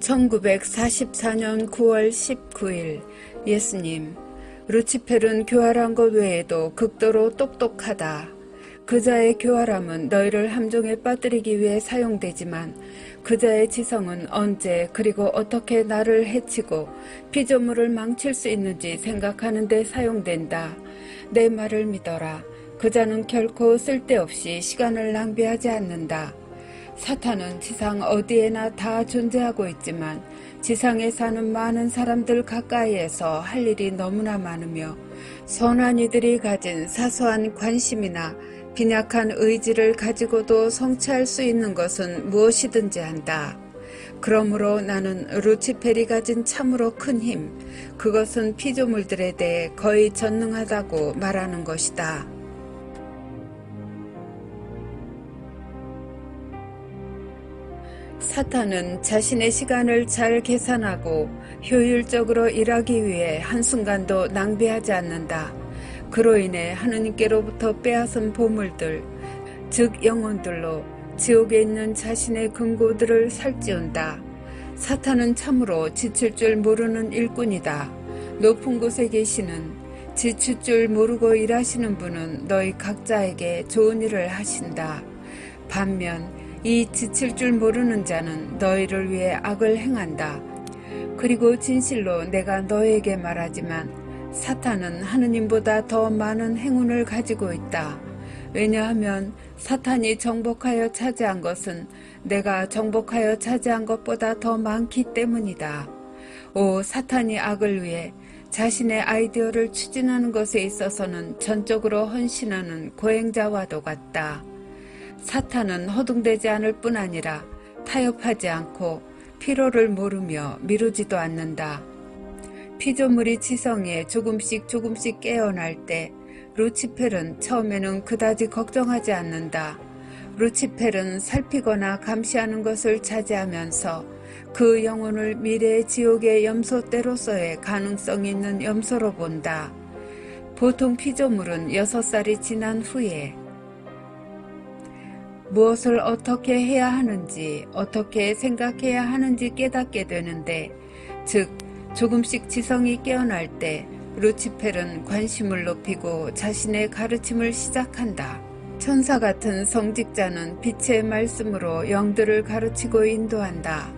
1944년 9월 19일 예수님, 루치펠은 교활한 것 외에도 극도로 똑똑하다. 그자의 교활함은 너희를 함정에 빠뜨리기 위해 사용되지만 그자의 지성은 언제 그리고 어떻게 나를 해치고 피조물을 망칠 수 있는지 생각하는 데 사용된다. 내 말을 믿어라. 그자는 결코 쓸데없이 시간을 낭비하지 않는다. 사탄은 지상 어디에나 다 존재하고 있지만 지상에 사는 많은 사람들 가까이에서 할 일이 너무나 많으며 선한 이들이 가진 사소한 관심이나 빈약한 의지를 가지고도 성취할 수 있는 것은 무엇이든지 한다. 그러므로 나는 루치펠이 가진 참으로 큰 힘, 그것은 피조물들에 대해 거의 전능하다고 말하는 것이다. 사탄은 자신의 시간을 잘 계산하고 효율적으로 일하기 위해 한순간도 낭비하지 않는다. 그로 인해 하느님께로부터 빼앗은 보물들, 즉 영혼들로 지옥에 있는 자신의 금고들을 살찌운다. 사탄은 참으로 지칠 줄 모르는 일꾼이다. 높은 곳에 계시는 지칠 줄 모르고 일하시는 분은 너희 각자에게 좋은 일을 하신다. 반면 이 지칠 줄 모르는 자는 너희를 위해 악을 행한다. 그리고 진실로 내가 너에게 말하지만 사탄은 하느님보다 더 많은 행운을 가지고 있다. 왜냐하면 사탄이 정복하여 차지한 것은 내가 정복하여 차지한 것보다 더 많기 때문이다. 오, 사탄이 악을 위해 자신의 아이디어를 추진하는 것에 있어서는 전적으로 헌신하는 고행자와도 같다. 사탄은 허둥대지 않을 뿐 아니라 타협하지 않고 피로를 모르며 미루지도 않는다. 피조물이 지성에 조금씩 깨어날 때 루치펠은 처음에는 그다지 걱정하지 않는다. 루치펠은 살피거나 감시하는 것을 자제하면서 그 영혼을 미래의 지옥의 염소떼로서의 가능성이 있는 염소로 본다. 보통 피조물은 6살이 지난 후에 무엇을 어떻게 해야 하는지, 어떻게 생각해야 하는지 깨닫게 되는데, 즉 조금씩 지성이 깨어날 때 루치펠은 관심을 높이고 자신의 가르침을 시작한다. 천사 같은 성직자는 빛의 말씀으로 영들을 가르치고 인도한다.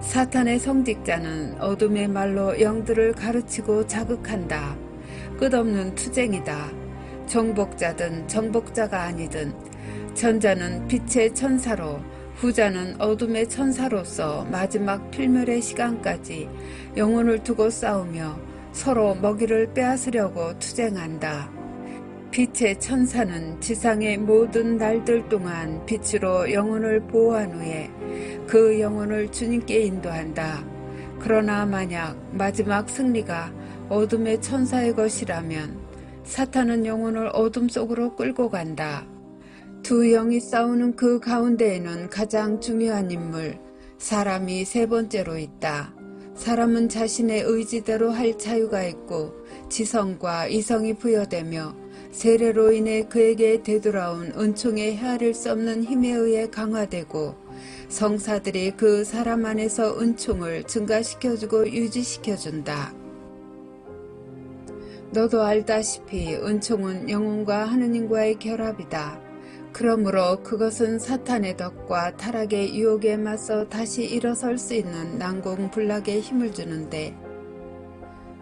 사탄의 성직자는 어둠의 말로 영들을 가르치고 자극한다. 끝없는 투쟁이다. 정복자든 정복자가 아니든 전자는 빛의 천사로, 후자는 어둠의 천사로서 마지막 필멸의 시간까지 영혼을 두고 싸우며 서로 먹이를 빼앗으려고 투쟁한다. 빛의 천사는 지상의 모든 날들 동안 빛으로 영혼을 보호한 후에 그 영혼을 주님께 인도한다. 그러나 만약 마지막 승리가 어둠의 천사의 것이라면 사탄은 영혼을 어둠 속으로 끌고 간다. 두 영이 싸우는 그 가운데에는 가장 중요한 인물, 사람이 세 번째로 있다. 사람은 자신의 의지대로 할 자유가 있고 지성과 이성이 부여되며 세례로 인해 그에게 되돌아온 은총의 헤아릴 수 없는 힘에 의해 강화되고 성사들이 그 사람 안에서 은총을 증가시켜주고 유지시켜준다. 너도 알다시피 은총은 영혼과 하느님과의 결합이다. 그러므로 그것은 사탄의 덕과 타락의 유혹에 맞서 다시 일어설 수 있는 난공불락에 힘을 주는데,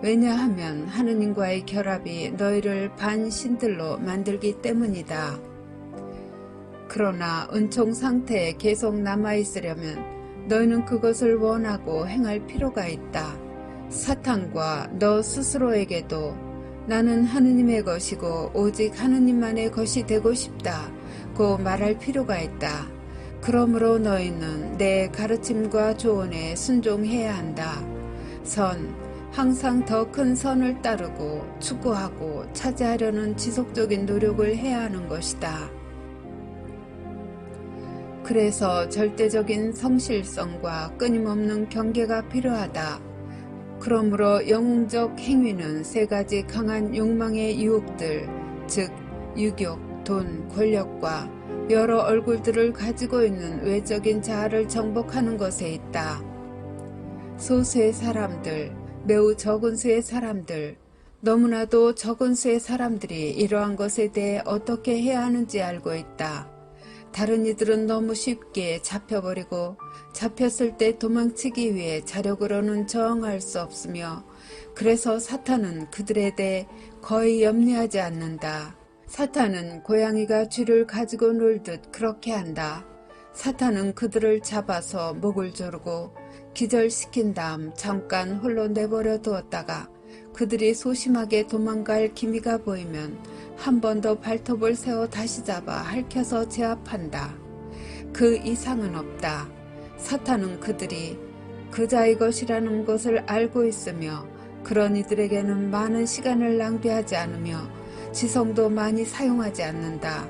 왜냐하면 하느님과의 결합이 너희를 반신들로 만들기 때문이다. 그러나 은총 상태에 계속 남아있으려면 너희는 그것을 원하고 행할 필요가 있다. 사탄과 너 스스로에게도 나는 하느님의 것이고 오직 하느님만의 것이 되고 싶다 고 말할 필요가 있다. 그러므로 너희는 내 가르침과 조언에 순종해야 한다. 항상 더 큰 선을 따르고 추구하고 차지하려는 지속적인 노력을 해야 하는 것이다. 그래서 절대적인 성실성과 끊임없는 경계가 필요하다. 그러므로 영웅적 행위는 세 가지 강한 욕망의 유혹들, 즉 유격, 돈, 권력과 여러 얼굴들을 가지고 있는 외적인 자아를 정복하는 것에 있다. 소수의 사람들, 매우 적은 수의 사람들, 너무나도 적은 수의 사람들이 이러한 것에 대해 어떻게 해야 하는지 알고 있다. 다른 이들은 너무 쉽게 잡혀버리고 잡혔을 때 도망치기 위해 자력으로는 저항할 수 없으며 그래서 사탄은 그들에 대해 거의 염려하지 않는다. 사탄은 고양이가 쥐를 가지고 놀듯 그렇게 한다. 사탄은 그들을 잡아서 목을 조르고 기절시킨 다음 잠깐 홀로 내버려 두었다가 그들이 소심하게 도망갈 기미가 보이면 한 번 더 발톱을 세워 다시 잡아 핥혀서 제압한다. 그 이상은 없다. 사탄은 그들이 그자의 것이라는 것을 알고 있으며 그런 이들에게는 많은 시간을 낭비하지 않으며 지성도 많이 사용하지 않는다.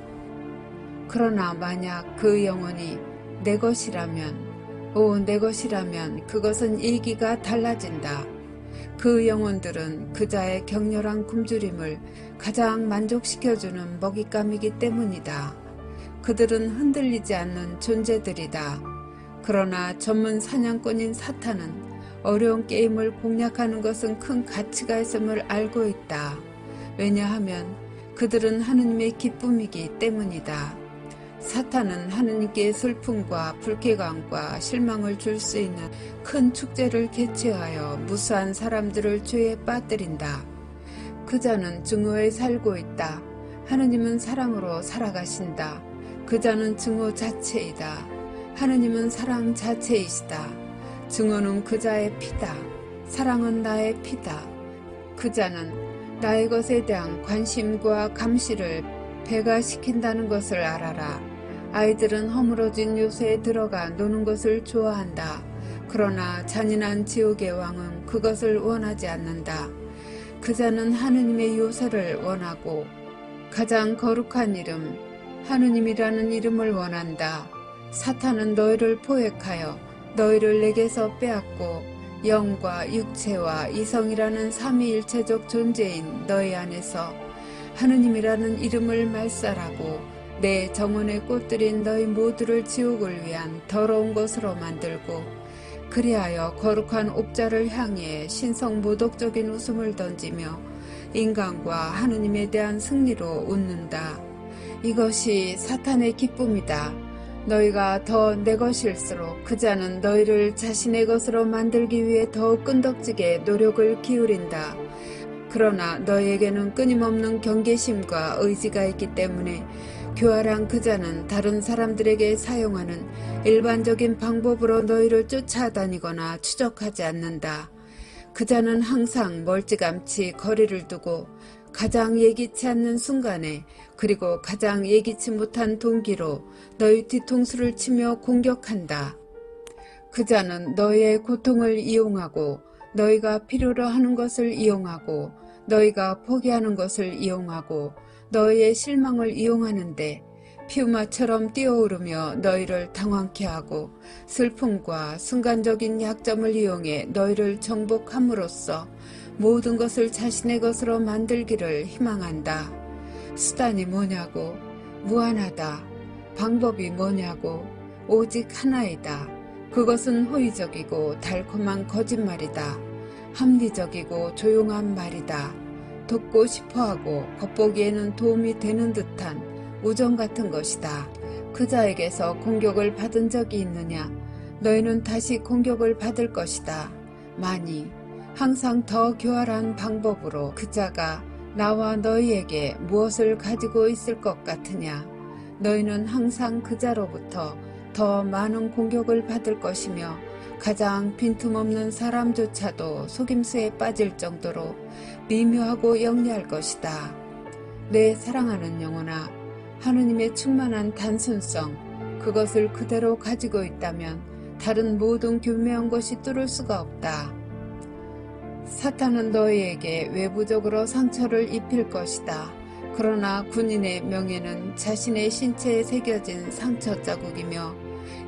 그러나 만약 그 영혼이 내 것이라면, 내 것이라면 그것은 얘기가 달라진다. 그 영혼들은 그자의 격렬한 굶주림을 가장 만족시켜주는 먹잇감이기 때문이다. 그들은 흔들리지 않는 존재들이다. 그러나 전문 사냥꾼인 사탄은 어려운 게임을 공략하는 것은 큰 가치가 있음을 알고 있다. 왜냐하면 그들은 하느님의 기쁨이기 때문이다. 사탄은 하느님께 슬픔과 불쾌감과 실망을 줄 수 있는 큰 축제를 개최하여 무수한 사람들을 죄에 빠뜨린다. 그자는 증오에 살고 있다. 하느님은 사랑으로 살아가신다. 그자는 증오 자체이다. 하느님은 사랑 자체이시다. 증오는 그자의 피다. 사랑은 나의 피다. 그자는 나의 것에 대한 관심과 감시를 배가시킨다는 것을 알아라. 아이들은 허물어진 요새에 들어가 노는 것을 좋아한다. 그러나 잔인한 지옥의 왕은 그것을 원하지 않는다. 그자는 하느님의 요새를 원하고 가장 거룩한 이름, 하느님이라는 이름을 원한다. 사탄은 너희를 포획하여 너희를 내게서 빼앗고 영과 육체와 이성이라는 삼위일체적 존재인 너희 안에서 하느님이라는 이름을 말살하고 내 정원에 꽃들인 너희 모두를 지옥을 위한 더러운 것으로 만들고 그리하여 거룩한 옥자를 향해 신성모독적인 웃음을 던지며 인간과 하느님에 대한 승리로 웃는다. 이것이 사탄의 기쁨이다. 너희가 더 내 것일수록 그자는 너희를 자신의 것으로 만들기 위해 더욱 끈덕지게 노력을 기울인다. 그러나 너희에게는 끊임없는 경계심과 의지가 있기 때문에 교활한 그자는 다른 사람들에게 사용하는 일반적인 방법으로 너희를 쫓아다니거나 추적하지 않는다. 그자는 항상 멀찌감치 거리를 두고 가장 예기치 않는 순간에 그리고 가장 예기치 못한 동기로 너희 뒤통수를 치며 공격한다. 그자는 너희의 고통을 이용하고 너희가 필요로 하는 것을 이용하고 너희가 포기하는 것을 이용하고 너희의 실망을 이용하는데 피우마처럼 뛰어오르며 너희를 당황케 하고 슬픔과 순간적인 약점을 이용해 너희를 정복함으로써 모든 것을 자신의 것으로 만들기를 희망한다. 수단이 뭐냐고? 무한하다. 방법이 뭐냐고? 오직 하나이다. 그것은 호의적이고 달콤한 거짓말이다. 합리적이고 조용한 말이다. 돕고 싶어하고 겉보기에는 도움이 되는 듯한 우정 같은 것이다. 그자에게서 공격을 받은 적이 있느냐? 너희는 다시 공격을 받을 것이다. 많이, 항상 더 교활한 방법으로 그자가 나와 너희에게 무엇을 가지고 있을 것 같으냐? 너희는 항상 그자로부터 더 많은 공격을 받을 것이며 가장 빈틈없는 사람조차도 속임수에 빠질 정도로 미묘하고 영리할 것이다. 내 사랑하는 영혼아, 하느님의 충만한 단순성, 그것을 그대로 가지고 있다면 다른 모든 교묘한 것이 뚫을 수가 없다. 사탄은 너희에게 외부적으로 상처를 입힐 것이다. 그러나 군인의 명예는 자신의 신체에 새겨진 상처 자국이며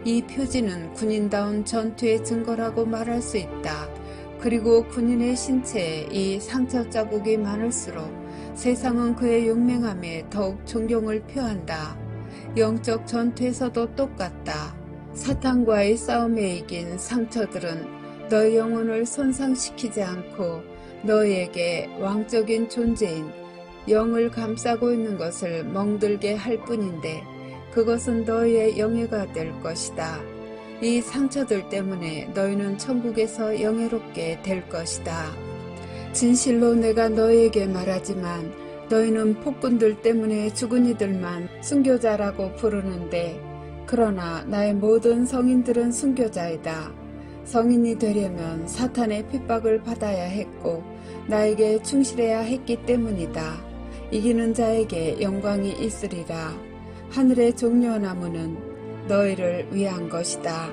이 표지는 군인다운 전투의 증거라고 말할 수 있다. 그리고 군인의 신체에 이 상처 자국이 많을수록 세상은 그의 용맹함에 더욱 존경을 표한다. 영적 전투에서도 똑같다. 사탄과의 싸움에 이긴 상처들은 너희 영혼을 손상시키지 않고 너희에게 왕적인 존재인 영을 감싸고 있는 것을 멍들게 할 뿐인데 그것은 너희의 영예가 될 것이다. 이 상처들 때문에 너희는 천국에서 영예롭게 될 것이다. 진실로 내가 너희에게 말하지만 너희는 폭군들 때문에 죽은 이들만 순교자라고 부르는데 그러나 나의 모든 성인들은 순교자이다. 성인이 되려면 사탄의 핍박을 받아야 했고 나에게 충실해야 했기 때문이다. 이기는 자에게 영광이 있으리라. 하늘의 종려나무는 너희를 위한 것이다.